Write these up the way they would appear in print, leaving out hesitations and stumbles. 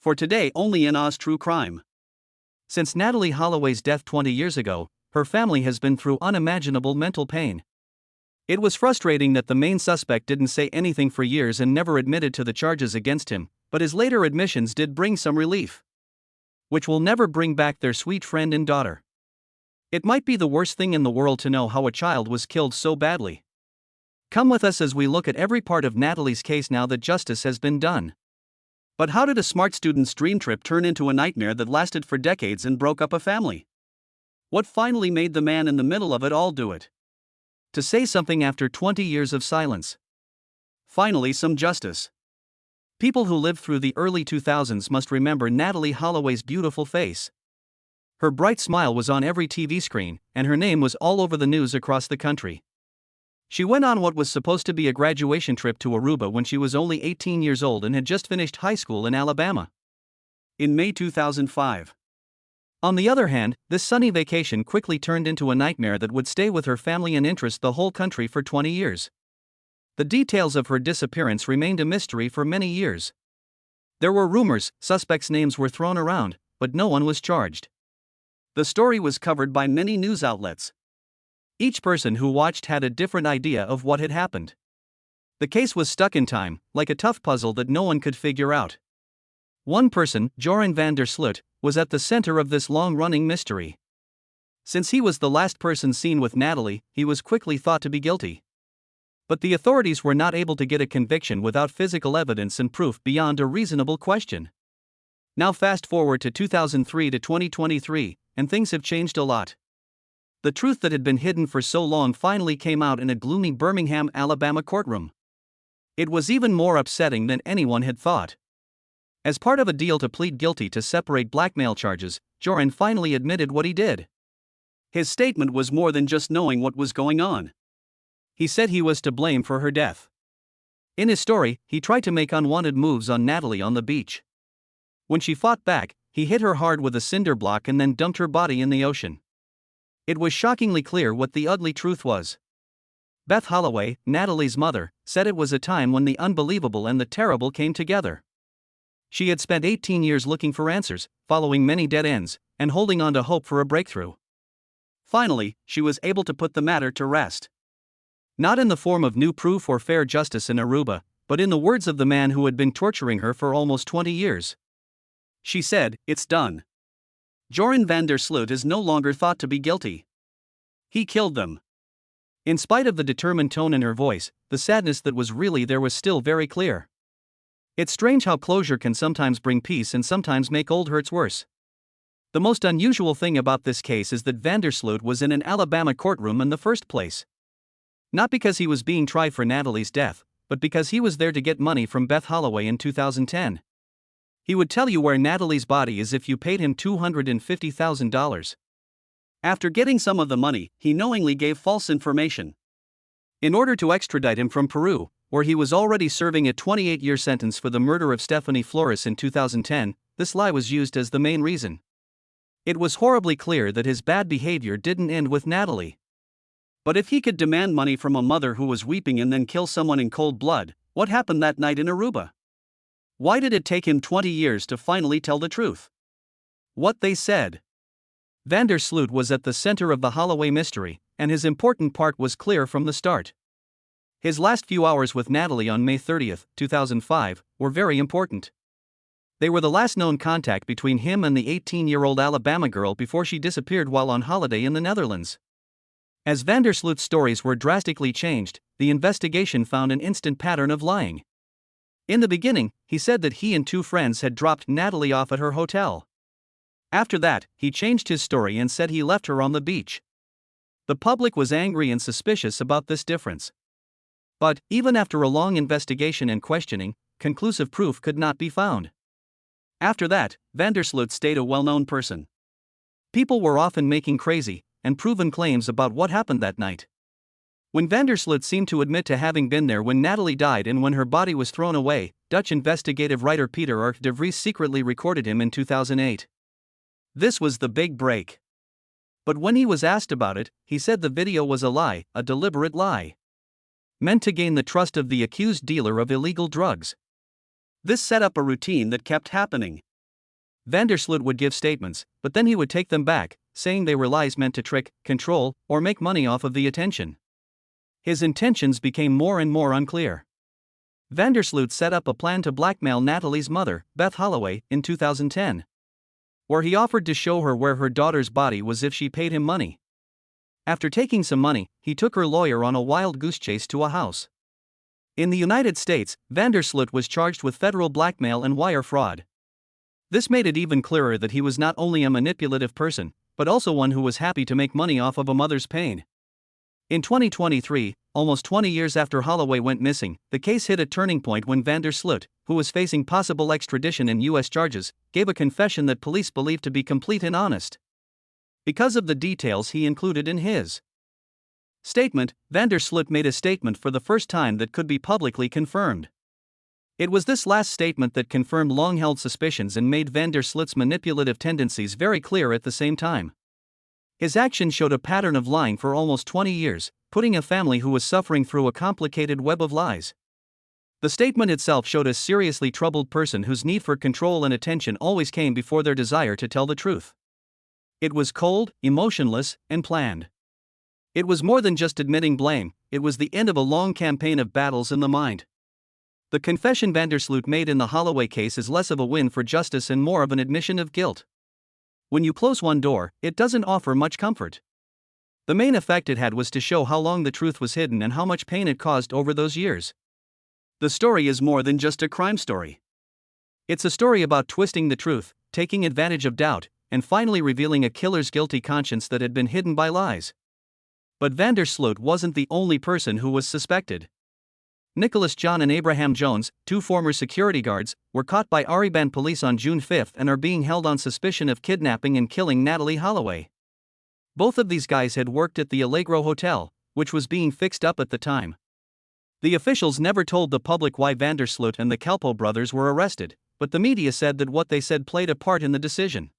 For today only in Oz True Crime. Since Natalee Holloway's death 20 years ago, her family has been through unimaginable mental pain. It was frustrating that the main suspect didn't say anything for years and never admitted to the charges against him, but his later admissions did bring some relief. Which will never bring back their sweet friend and daughter. It might be the worst thing in the world to know how a child was killed so badly. Come with us as we look at every part of Natalee's case now that justice has been done. But how did a smart student's dream trip turn into a nightmare that lasted for decades and broke up a family? What finally made the man in the middle of it all do it? To say something after 20 years of silence. Finally, some justice. People who lived through the early 2000s must remember Natalee Holloway's beautiful face. Her bright smile was on every TV screen, and her name was all over the news across the country. She went on what was supposed to be a graduation trip to Aruba when she was only 18 years old and had just finished high school in Alabama. In May 2005. On the other hand, this sunny vacation quickly turned into a nightmare that would stay with her family and interest the whole country for 20 years. The details of her disappearance remained a mystery for many years. There were rumors, suspects' names were thrown around, but no one was charged. The story was covered by many news outlets. Each person who watched had a different idea of what had happened. The case was stuck in time, like a tough puzzle that no one could figure out. One person, Joran van der Sloot, was at the center of this long-running mystery. Since he was the last person seen with Natalee, he was quickly thought to be guilty. But the authorities were not able to get a conviction without physical evidence and proof beyond a reasonable question. Now fast forward to 2003 to 2023, and things have changed a lot. The truth that had been hidden for so long finally came out in a gloomy Birmingham, Alabama courtroom. It was even more upsetting than anyone had thought. As part of a deal to plead guilty to separate blackmail charges, Joran finally admitted what he did. His statement was more than just knowing what was going on. He said he was to blame for her death. In his story, he tried to make unwanted moves on Natalee on the beach. When she fought back, he hit her hard with a cinder block and then dumped her body in the ocean. It was shockingly clear what the ugly truth was. Beth Holloway, Natalee's mother, said it was a time when the unbelievable and the terrible came together. She had spent 18 years looking for answers, following many dead ends, and holding on to hope for a breakthrough. Finally, she was able to put the matter to rest. Not in the form of new proof or fair justice in Aruba, but in the words of the man who had been torturing her for almost 20 years. She said, "It's done. Joran van der Sloot is no longer thought to be guilty. He killed them." In spite of the determined tone in her voice, the sadness that was really there was still very clear. It's strange how closure can sometimes bring peace and sometimes make old hurts worse. The most unusual thing about this case is that van der Sloot was in an Alabama courtroom in the first place. Not because he was being tried for Natalee's death, but because he was there to get money from Beth Holloway in 2010. He would tell you where Natalee's body is if you paid him $250,000. After getting some of the money, he knowingly gave false information. In order to extradite him from Peru, where he was already serving a 28-year sentence for the murder of Stephanie Flores in 2010, this lie was used as the main reason. It was horribly clear that his bad behavior didn't end with Natalee. But if he could demand money from a mother who was weeping and then kill someone in cold blood, what happened that night in Aruba? Why did it take him 20 years to finally tell the truth? What they said. Van der Sloot was at the center of the Holloway mystery, and his important part was clear from the start. His last few hours with Natalee on May 30, 2005, were very important. They were the last known contact between him and the 18-year-old Alabama girl before she disappeared while on holiday in the Netherlands. As van der Sloot's stories were drastically changed, the investigation found an instant pattern of lying. In the beginning, he said that he and two friends had dropped Natalee off at her hotel. After that, he changed his story and said he left her on the beach. The public was angry and suspicious about this difference. But, even after a long investigation and questioning, conclusive proof could not be found. After that, van der Sloot stayed a well-known person. People were often making crazy, unproven claims about what happened that night. When van der Sloot seemed to admit to having been there when Natalee died and when her body was thrown away, Dutch investigative writer Peter Ark de Vries secretly recorded him in 2008. This was the big break. But when he was asked about it, he said the video was a lie, a deliberate lie. Meant to gain the trust of the accused dealer of illegal drugs. This set up a routine that kept happening. Van der Sloot would give statements, but then he would take them back, saying they were lies meant to trick, control, or make money off of the attention. His intentions became more and more unclear. Van der Sloot set up a plan to blackmail Natalee's mother, Beth Holloway, in 2010, where he offered to show her where her daughter's body was if she paid him money. After taking some money, he took her lawyer on a wild goose chase to a house. In the United States, Van der Sloot was charged with federal blackmail and wire fraud. This made it even clearer that he was not only a manipulative person, but also one who was happy to make money off of a mother's pain. In 2023, almost 20 years after Holloway went missing, the case hit a turning point when Van der Sloot, who was facing possible extradition and U.S. charges, gave a confession that police believed to be complete and honest. Because of the details he included in his statement, Van der Sloot made a statement for the first time that could be publicly confirmed. It was this last statement that confirmed long-held suspicions and made Van der Sloot's manipulative tendencies very clear at the same time. His actions showed a pattern of lying for almost 20 years, putting a family who was suffering through a complicated web of lies. The statement itself showed a seriously troubled person whose need for control and attention always came before their desire to tell the truth. It was cold, emotionless, and planned. It was more than just admitting blame, it was the end of a long campaign of battles in the mind. The confession Van der Sloot made in the Holloway case is less of a win for justice and more of an admission of guilt. When you close one door, it doesn't offer much comfort. The main effect it had was to show how long the truth was hidden and how much pain it caused over those years. The story is more than just a crime story. It's a story about twisting the truth, taking advantage of doubt, and finally revealing a killer's guilty conscience that had been hidden by lies. But Van der Sloot wasn't the only person who was suspected. Nicholas John and Abraham Jones, two former security guards, were caught by Aruba police on June 5 and are being held on suspicion of kidnapping and killing Natalee Holloway. Both of these guys had worked at the Allegro Hotel, which was being fixed up at the time. The officials never told the public why Van der Sloot and the Calpo brothers were arrested, but the media said that what they said played a part in the decision.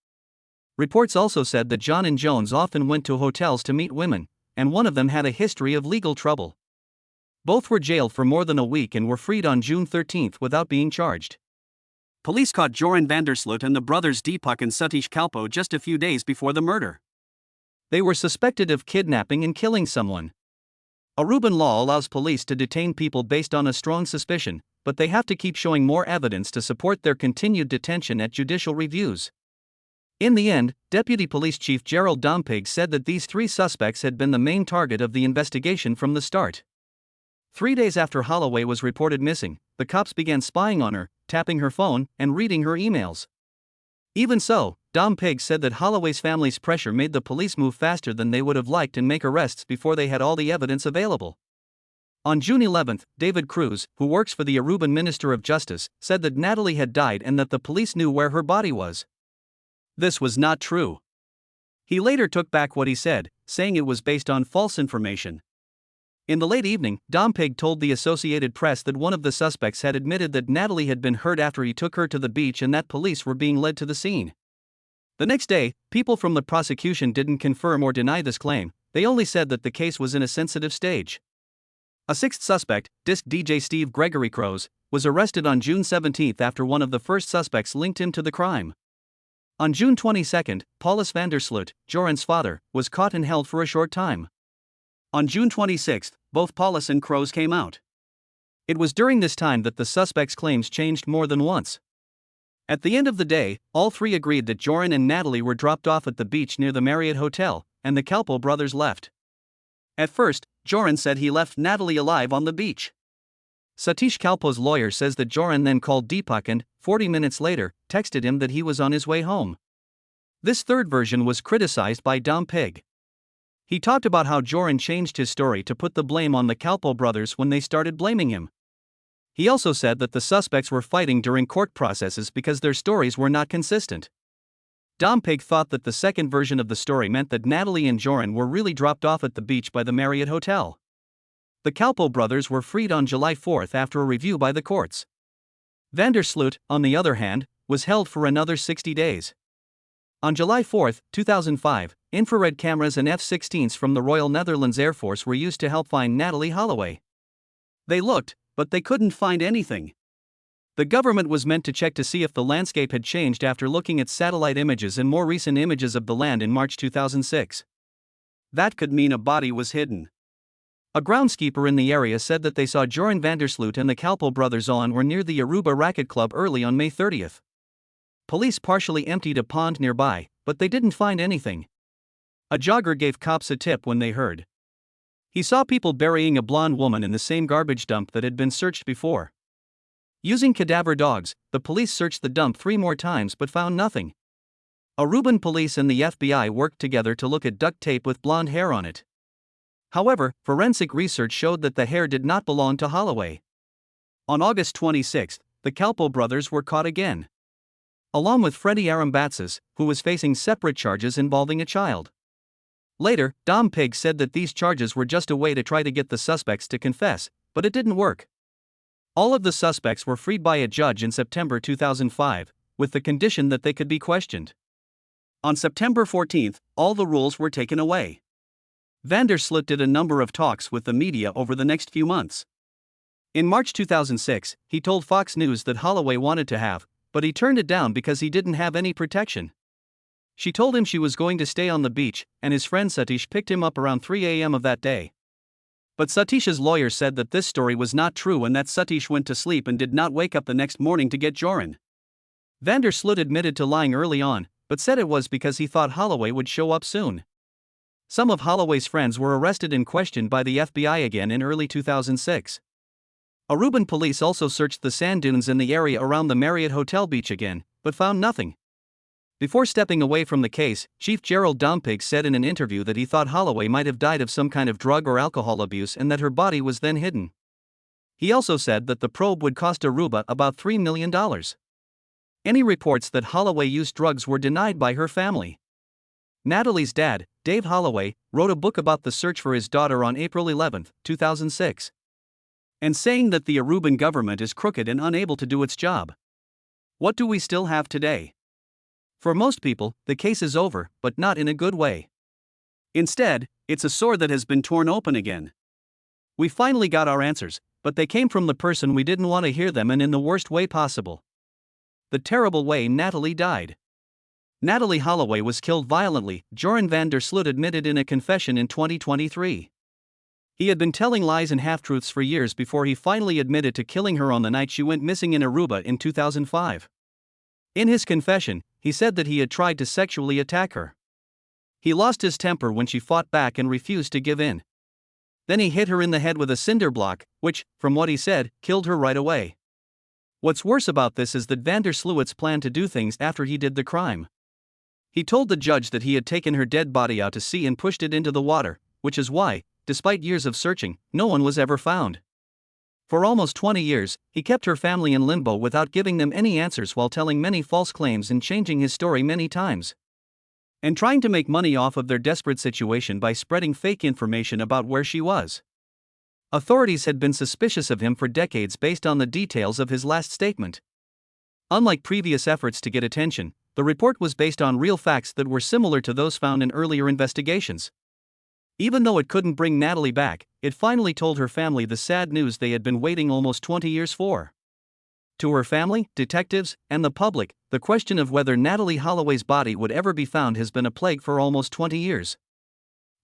Reports also said that John and Jones often went to hotels to meet women, and one of them had a history of legal trouble. Both were jailed for more than a week and were freed on June 13 without being charged. Police caught Joran Van der Sloot and the brothers Deepak and Satish Kalpo just a few days before the murder. They were suspected of kidnapping and killing someone. Aruban law allows police to detain people based on a strong suspicion, but they have to keep showing more evidence to support their continued detention at judicial reviews. In the end, Deputy Police Chief Gerald Dompig said that these three suspects had been the main target of the investigation from the start. 3 days after Holloway was reported missing, the cops began spying on her, tapping her phone, and reading her emails. Even so, Dompig said that Holloway's family's pressure made the police move faster than they would have liked and make arrests before they had all the evidence available. On June 11, David Cruz, who works for the Aruban Minister of Justice, said that Natalee had died and that the police knew where her body was. This was not true. He later took back what he said, saying it was based on false information. In the late evening, Dompig told the Associated Press that one of the suspects had admitted that Natalee had been hurt after he took her to the beach and that police were being led to the scene. The next day, people from the prosecution didn't confirm or deny this claim, they only said that the case was in a sensitive stage. A sixth suspect, disc DJ Steve Gregory Crows, was arrested on June 17 after one of the first suspects linked him to the crime. On June 22, Paulus Van der Sloot, Joran's father, was caught and held for a short time. On June 26, both Paulus and Crows came out. It was during this time that the suspects' claims changed more than once. At the end of the day, all three agreed that Joran and Natalee were dropped off at the beach near the Marriott Hotel, and the Kalpo brothers left. At first, Joran said he left Natalee alive on the beach. Satish Kalpo's lawyer says that Joran then called Deepak and, 40 minutes later, texted him that he was on his way home. This third version was criticized by Dompig. He talked about how Joran changed his story to put the blame on the Kalpo brothers when they started blaming him. He also said that the suspects were fighting during court processes because their stories were not consistent. Dompig thought that the second version of the story meant that Natalee and Joran were really dropped off at the beach by the Marriott Hotel. The Kalpo brothers were freed on July 4 after a review by the courts. Van der Sloot, on the other hand, was held for another 60 days. On July 4, 2005, infrared cameras and F-16s from the Royal Netherlands Air Force were used to help find Natalee Holloway. They looked, but they couldn't find anything. The government was meant to check to see if the landscape had changed after looking at satellite images and more recent images of the land in March 2006. That could mean a body was hidden. A groundskeeper in the area said that they saw Joran van der Sloot and the Kalpo brothers on or near the Aruba Racket Club early on May 30th. Police partially emptied a pond nearby, but they didn't find anything. A jogger gave cops a tip when they heard. He saw people burying a blonde woman in the same garbage dump that had been searched before. Using cadaver dogs, the police searched the dump 3 more times but found nothing. Aruban police and the FBI worked together to look at duct tape with blonde hair on it. However, forensic research showed that the hair did not belong to Holloway. On August 26, the Kalpo brothers were caught again, along with Freddie Arambatsis, who was facing separate charges involving a child. Later, Dom Pig said that these charges were just a way to try to get the suspects to confess, but it didn't work. All of the suspects were freed by a judge in September 2005, with the condition that they could be questioned. On September 14, all the rules were taken away. Van der Sloot did a number of talks with the media over the next few months. In March 2006, he told Fox News that Holloway wanted to have, but he turned it down because he didn't have any protection. She told him she was going to stay on the beach, and his friend Satish picked him up around 3 a.m. of that day. But Satish's lawyer said that this story was not true and that Satish went to sleep and did not wake up the next morning to get Joran. Van der Sloot admitted to lying early on, but said it was because he thought Holloway would show up soon. Some of Holloway's friends were arrested and questioned by the FBI again in early 2006. Aruban police also searched the sand dunes in the area around the Marriott Hotel beach again, but found nothing. Before stepping away from the case, Chief Gerald Dompig said in an interview that he thought Holloway might have died of some kind of drug or alcohol abuse and that her body was then hidden. He also said that the probe would cost Aruba about $3 million. Any reports that Holloway used drugs were denied by her family. Natalee's dad, Dave Holloway, wrote a book about the search for his daughter on April 11, 2006. And saying that the Aruban government is crooked and unable to do its job. What do we still have today? For most people, the case is over, but not in a good way. Instead, it's a sore that has been torn open again. We finally got our answers, but they came from the person we didn't want to hear them and in the worst way possible. The terrible way Natalee died. Natalee Holloway was killed violently, Joran van der Sloot admitted in a confession in 2023. He had been telling lies and half-truths for years before he finally admitted to killing her on the night she went missing in Aruba in 2005. In his confession, he said that he had tried to sexually attack her. He lost his temper when she fought back and refused to give in. Then he hit her in the head with a cinder block, which, from what he said, killed her right away. What's worse about this is that van der Sloot's planned to do things after he did the crime. He told the judge that he had taken her dead body out to sea and pushed it into the water, which is why, despite years of searching, no one was ever found. For almost 20 years, he kept her family in limbo without giving them any answers while telling many false claims and changing his story many times. And trying to make money off of their desperate situation by spreading fake information about where she was. Authorities had been suspicious of him for decades based on the details of his last statement. Unlike previous efforts to get attention, the report was based on real facts that were similar to those found in earlier investigations. Even though it couldn't bring Natalee back, it finally told her family the sad news they had been waiting almost 20 years for. To her family, detectives, and the public, the question of whether Natalee Holloway's body would ever be found has been a plague for almost 20 years.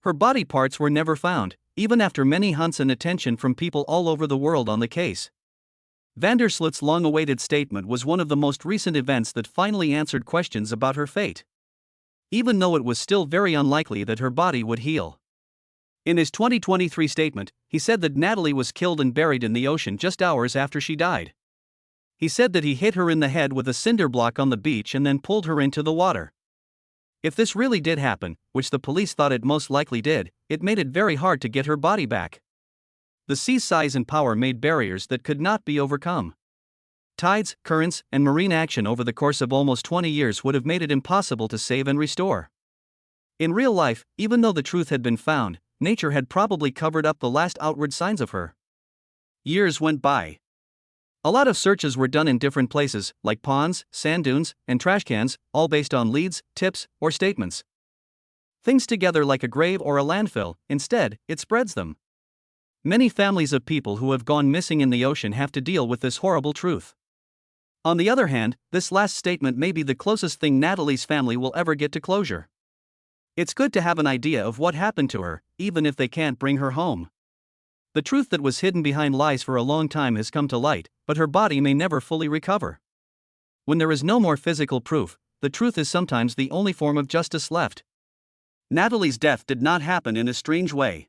Her body parts were never found, even after many hunts and attention from people all over the world on the case. Van der Sloot's long-awaited statement was one of the most recent events that finally answered questions about her fate. Even though it was still very unlikely that her body would heal. In his 2023 statement, he said that Natalee was killed and buried in the ocean just hours after she died. He said that he hit her in the head with a cinder block on the beach and then pulled her into the water. If this really did happen, which the police thought it most likely did, it made it very hard to get her body back. The sea's size and power made barriers that could not be overcome. Tides, currents, and marine action over the course of almost 20 years would have made it impossible to save and restore. In real life, even though the truth had been found, nature had probably covered up the last outward signs of her. Years went by. A lot of searches were done in different places, like ponds, sand dunes, and trash cans, all based on leads, tips, or statements. Things together like a grave or a landfill, instead, it spreads them. Many families of people who have gone missing in the ocean have to deal with this horrible truth. On the other hand, this last statement may be the closest thing Natalee's family will ever get to closure. It's good to have an idea of what happened to her, even if they can't bring her home. The truth that was hidden behind lies for a long time has come to light, but her body may never fully recover. When there is no more physical proof, the truth is sometimes the only form of justice left. Natalee's death did not happen in a strange way.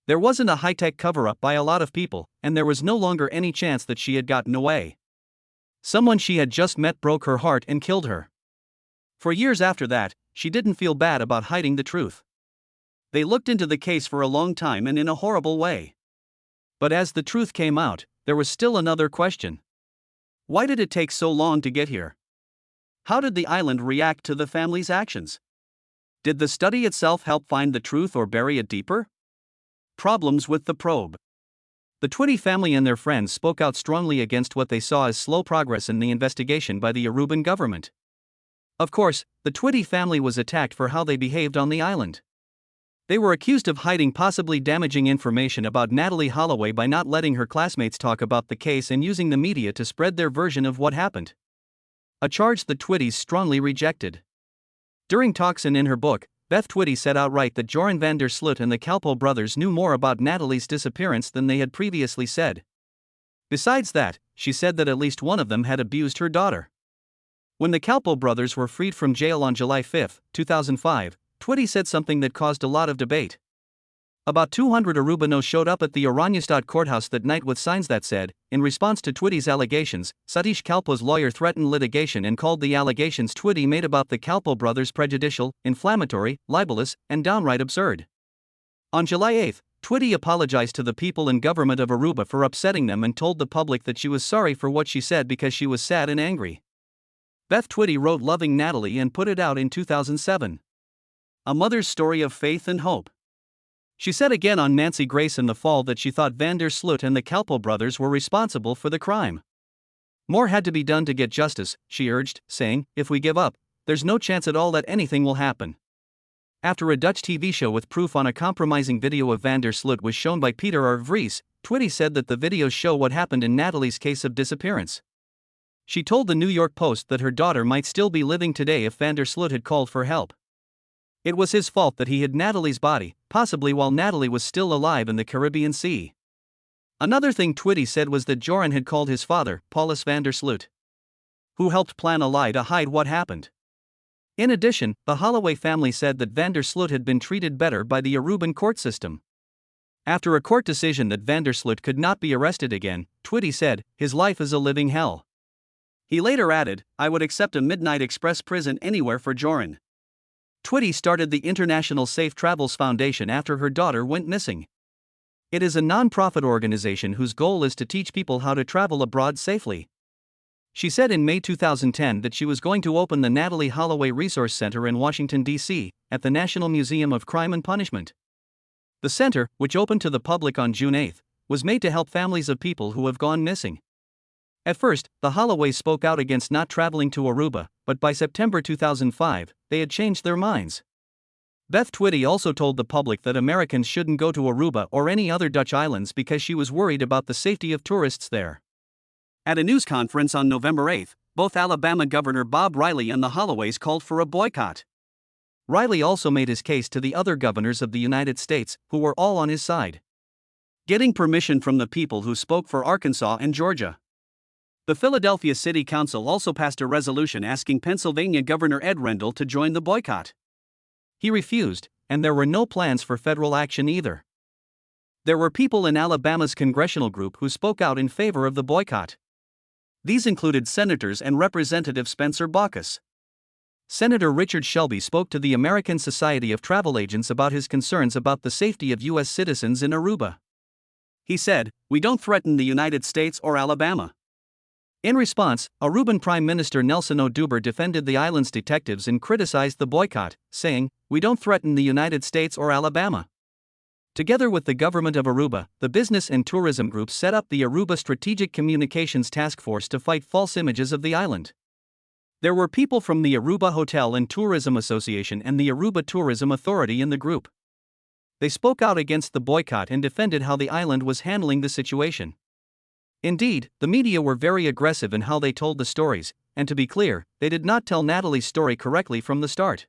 There wasn't a high-tech cover-up by a lot of people, and there was no longer any chance that she had gotten away. Someone she had just met broke her heart and killed her. For years after that, she didn't feel bad about hiding the truth. They looked into the case for a long time and in a horrible way. But as the truth came out, there was still another question. Why did it take so long to get here? How did the island react to the family's actions? Did the study itself help find the truth or bury it deeper? Problems with the probe. The Twitty family and their friends spoke out strongly against what they saw as slow progress in the investigation by the Aruban government. Of course, the Twitty family was attacked for how they behaved on the island. They were accused of hiding possibly damaging information about Natalee Holloway by not letting her classmates talk about the case and using the media to spread their version of what happened. A charge the Twitties strongly rejected. During talks and in her book, Beth Twitty said outright that Joran van der Sloot and the Kalpoe brothers knew more about Natalee's disappearance than they had previously said. Besides that, she said that at least one of them had abused her daughter. When the Kalpoe brothers were freed from jail on July 5, 2005, Twitty said something that caused a lot of debate. About 200 Arubanos showed up at the Oranjestad courthouse that night with signs that said, in response to Twitty's allegations, Satish Kalpoe's lawyer threatened litigation and called the allegations Twitty made about the Kalpoe brothers prejudicial, inflammatory, libelous, and downright absurd. On July 8, Twitty apologized to the people and government of Aruba for upsetting them and told the public that she was sorry for what she said because she was sad and angry. Beth Twitty wrote Loving Natalee and put it out in 2007. A mother's story of faith and hope. She said again on Nancy Grace in the fall that she thought van der Sloot and the Kalpoe brothers were responsible for the crime. More had to be done to get justice, she urged, saying, if we give up, there's no chance at all that anything will happen. After a Dutch TV show with proof on a compromising video of van der Sloot was shown by Peter R. Vries, Twitty said that the videos show what happened in Natalee's case of disappearance. She told the New York Post that her daughter might still be living today if van der Sloot had called for help. It was his fault that he hid Natalee's body, possibly while Natalee was still alive in the Caribbean Sea. Another thing Twitty said was that Joran had called his father, Paulus van der Sloot, who helped plan a lie to hide what happened. In addition, the Holloway family said that van der Sloot had been treated better by the Aruban court system. After a court decision that van der Sloot could not be arrested again, Twitty said, his life is a living hell. He later added, I would accept a Midnight Express prison anywhere for Joran. Twitty started the International Safe Travels Foundation after her daughter went missing. It is a non-profit organization whose goal is to teach people how to travel abroad safely. She said in May 2010 that she was going to open the Natalee Holloway Resource Center in Washington, D.C., at the National Museum of Crime and Punishment. The center, which opened to the public on June 8, was made to help families of people who have gone missing. At first, the Holloways spoke out against not traveling to Aruba, but by September 2005, they had changed their minds. Beth Twitty also told the public that Americans shouldn't go to Aruba or any other Dutch islands because she was worried about the safety of tourists there. At a news conference on November 8, both Alabama Governor Bob Riley and the Holloways called for a boycott. Riley also made his case to the other governors of the United States, who were all on his side. Getting permission from the people who spoke for Arkansas and Georgia. The Philadelphia City Council also passed a resolution asking Pennsylvania Governor Ed Rendell to join the boycott. He refused, and there were no plans for federal action either. There were people in Alabama's congressional group who spoke out in favor of the boycott. These included Senators and Representative Spencer Baucus. Senator Richard Shelby spoke to the American Society of Travel Agents about his concerns about the safety of U.S. citizens in Aruba. He said, "We don't threaten the United States or Alabama." In response, Aruban Prime Minister Nelson Oduber defended the island's detectives and criticized the boycott, saying, "We don't threaten the United States or Alabama." Together with the government of Aruba, the business and tourism groups set up the Aruba Strategic Communications Task Force to fight false images of the island. There were people from the Aruba Hotel and Tourism Association and the Aruba Tourism Authority in the group. They spoke out against the boycott and defended how the island was handling the situation. Indeed, the media were very aggressive in how they told the stories, and to be clear, they did not tell Natalee's story correctly from the start.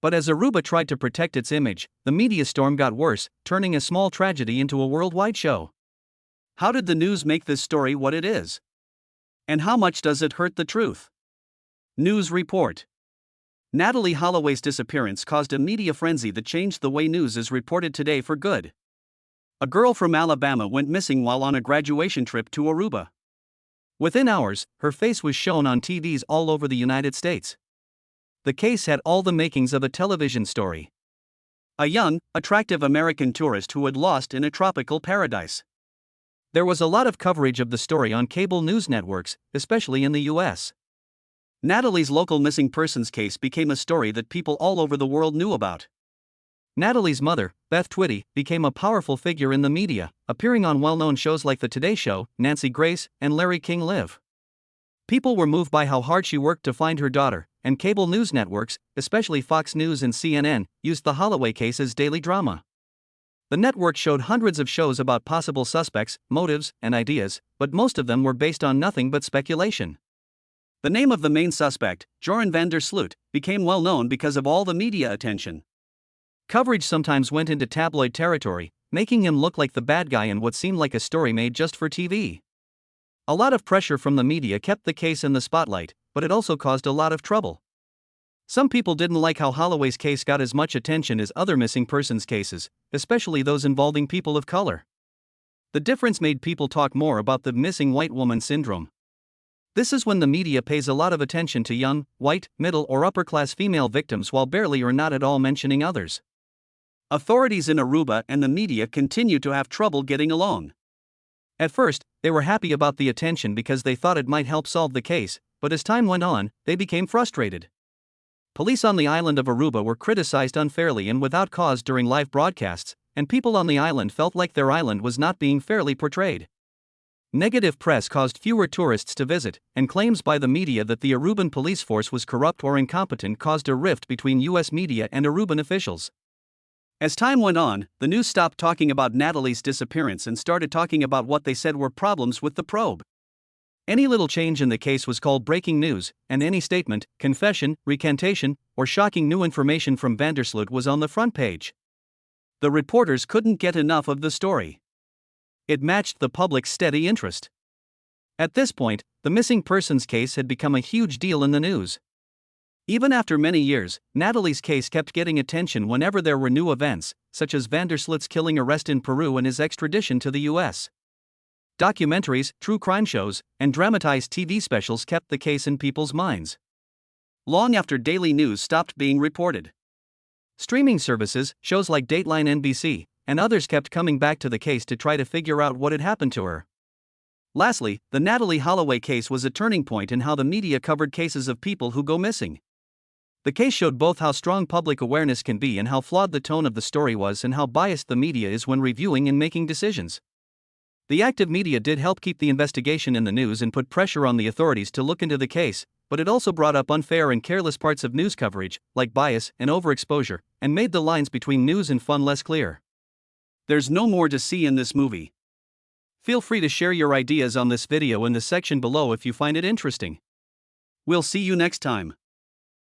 But as Aruba tried to protect its image, the media storm got worse, turning a small tragedy into a worldwide show. How did the news make this story what it is? And how much does it hurt the truth? News report. Natalee Holloway's disappearance caused a media frenzy that changed the way news is reported today for good. A girl from Alabama went missing while on a graduation trip to Aruba. Within hours, her face was shown on TVs all over the United States. The case had all the makings of a television story. A young, attractive American tourist who had lost in a tropical paradise. There was a lot of coverage of the story on cable news networks, especially in the US. Natalee's local missing persons case became a story that people all over the world knew about. Natalee's mother, Beth Twitty, became a powerful figure in the media, appearing on well-known shows like The Today Show, Nancy Grace, and Larry King Live. People were moved by how hard she worked to find her daughter, and cable news networks, especially Fox News and CNN, used the Holloway case as daily drama. The network showed hundreds of shows about possible suspects, motives, and ideas, but most of them were based on nothing but speculation. The name of the main suspect, Joran van der Sloot, became well known because of all the media attention. Coverage sometimes went into tabloid territory, making him look like the bad guy in what seemed like a story made just for TV. A lot of pressure from the media kept the case in the spotlight, but it also caused a lot of trouble. Some people didn't like how Holloway's case got as much attention as other missing persons cases, especially those involving people of color. The difference made people talk more about the missing white woman syndrome. This is when the media pays a lot of attention to young, white, middle or upper-class female victims while barely or not at all mentioning others. Authorities in Aruba and the media continue to have trouble getting along. At first, they were happy about the attention because they thought it might help solve the case, but as time went on, they became frustrated. Police on the island of Aruba were criticized unfairly and without cause during live broadcasts, and people on the island felt like their island was not being fairly portrayed. Negative press caused fewer tourists to visit, and claims by the media that the Aruban police force was corrupt or incompetent caused a rift between U.S. media and Aruban officials. As time went on, the news stopped talking about Natalee's disappearance and started talking about what they said were problems with the probe. Any little change in the case was called breaking news, and any statement, confession, recantation, or shocking new information from van der Sloot was on the front page. The reporters couldn't get enough of the story. It matched the public's steady interest. At this point, the missing persons case had become a huge deal in the news. Even after many years, Natalee's case kept getting attention whenever there were new events, such as van der Sloot's killing arrest in Peru and his extradition to the US. Documentaries, true crime shows, and dramatized TV specials kept the case in people's minds. Long after daily news stopped being reported. Streaming services, shows like Dateline NBC, and others kept coming back to the case to try to figure out what had happened to her. Lastly, the Natalee Holloway case was a turning point in how the media covered cases of people who go missing. The case showed both how strong public awareness can be and how flawed the tone of the story was and how biased the media is when reviewing and making decisions. The active media did help keep the investigation in the news and put pressure on the authorities to look into the case, but it also brought up unfair and careless parts of news coverage, like bias and overexposure, and made the lines between news and fun less clear. There's no more to see in this movie. Feel free to share your ideas on this video in the section below if you find it interesting. We'll see you next time.